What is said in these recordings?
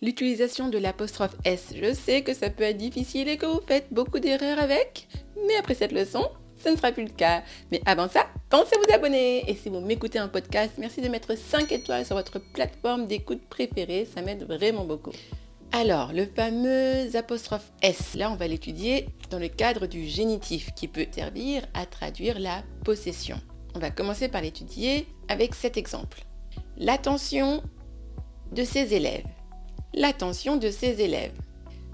L'utilisation de l'apostrophe S, je sais que ça peut être difficile et que vous faites beaucoup d'erreurs avec, mais après cette leçon, ce ne sera plus le cas. Mais avant ça, pensez à vous abonner. Et si vous m'écoutez en podcast, merci de mettre 5 étoiles sur votre plateforme d'écoute préférée, ça m'aide vraiment beaucoup. Alors, le fameux apostrophe S, là on va l'étudier dans le cadre du génitif qui peut servir à traduire la possession. On va commencer par l'étudier avec cet exemple. L'attention de ses élèves. L'attention de ses élèves.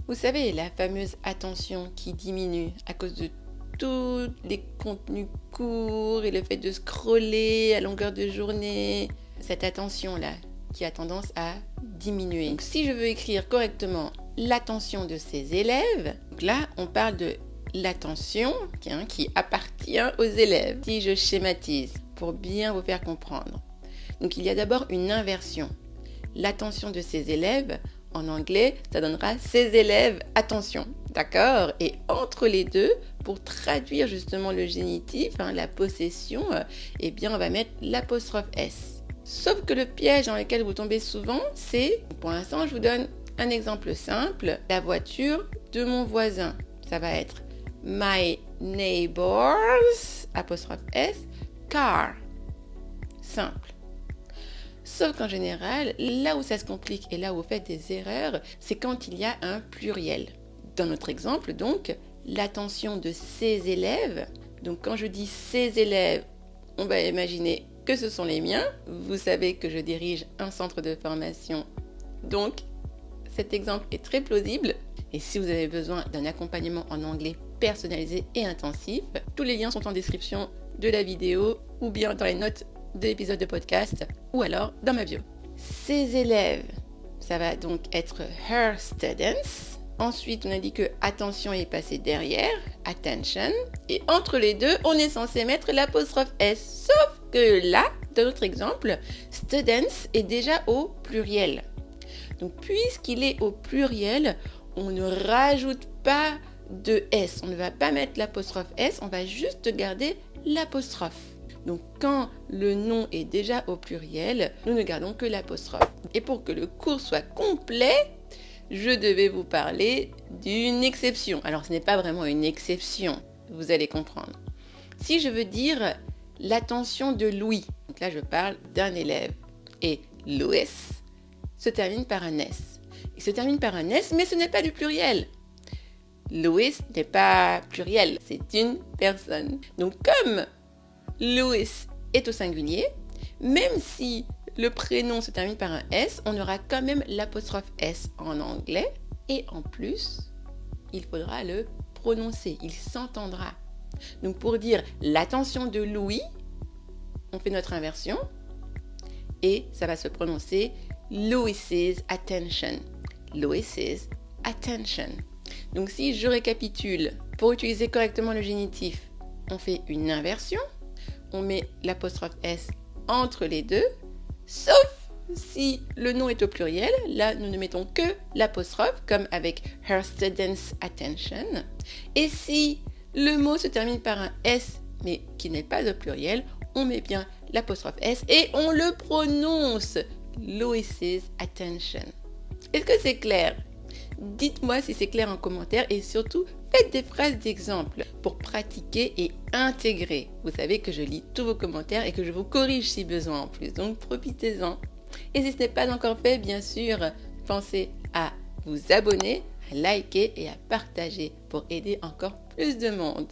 Vous savez, la fameuse attention qui diminue à cause de tous les contenus courts et le fait de scroller à longueur de journée. Cette attention-là qui a tendance à diminuer. Donc, si je veux écrire correctement l'attention de ses élèves, donc là, on parle de l'attention qui appartient aux élèves. Si je schématise pour bien vous faire comprendre. Donc, il y a d'abord une inversion. L'attention de ses élèves, en anglais, ça donnera ses élèves attention. D'accord ? Et entre les deux, pour traduire justement le génitif, la possession, eh bien, on va mettre l'apostrophe S. Sauf que le piège dans lequel vous tombez souvent, c'est, pour l'instant, je vous donne un exemple simple, la voiture de mon voisin. Ça va être my neighbor's, apostrophe S, car. Simple. Sauf qu'en général, là où ça se complique et là où vous faites des erreurs, c'est quand il y a un pluriel. Dans notre exemple, donc, l'attention de ses élèves. Donc, quand je dis ses élèves, on va imaginer que ce sont les miens. Vous savez que je dirige un centre de formation. Donc, cet exemple est très plausible. Et si vous avez besoin d'un accompagnement en anglais personnalisé et intensif, tous les liens sont en description de la vidéo ou bien dans les notes de l'épisode de podcast ou alors dans ma bio. Ses élèves, ça va donc être her students. Ensuite, on a dit que attention est passé derrière, attention. Et entre les deux, on est censé mettre l'apostrophe S. Sauf que là, dans notre exemple, students est déjà au pluriel. Donc, puisqu'il est au pluriel, on ne rajoute pas de S. On ne va pas mettre l'apostrophe S, on va juste garder l'apostrophe. Donc, quand le nom est déjà au pluriel, nous ne gardons que l'apostrophe. Et pour que le cours soit complet, je devais vous parler d'une exception. Alors, ce n'est pas vraiment une exception, vous allez comprendre. Si je veux dire l'attention de Louis, donc là, je parle d'un élève, et Louis se termine par un S. Il se termine par un S, mais ce n'est pas du pluriel. Louis n'est pas pluriel, c'est une personne. Donc, comme Louis est au singulier, même si le prénom se termine par un S, on aura quand même l'apostrophe S en anglais. Et en plus, il faudra le prononcer, il s'entendra. Donc pour dire l'attention de Louis, on fait notre inversion et ça va se prononcer Louis's attention. Louis's attention. Donc si je récapitule, pour utiliser correctement le génitif, on fait une inversion, on met l'apostrophe S entre les deux, sauf si le nom est au pluriel, là nous ne mettons que l'apostrophe, comme avec her students' attention. Et si le mot se termine par un S, mais qui n'est pas au pluriel, on met bien l'apostrophe S et on le prononce Louis's attention. Est-ce que c'est clair ? Dites-moi si c'est clair en commentaire et surtout, faites des phrases d'exemple pour pratiquer et intégrer. Vous savez que je lis tous vos commentaires et que je vous corrige si besoin en plus, donc profitez-en. Et si ce n'est pas encore fait, bien sûr, pensez à vous abonner, à liker et à partager pour aider encore plus de monde.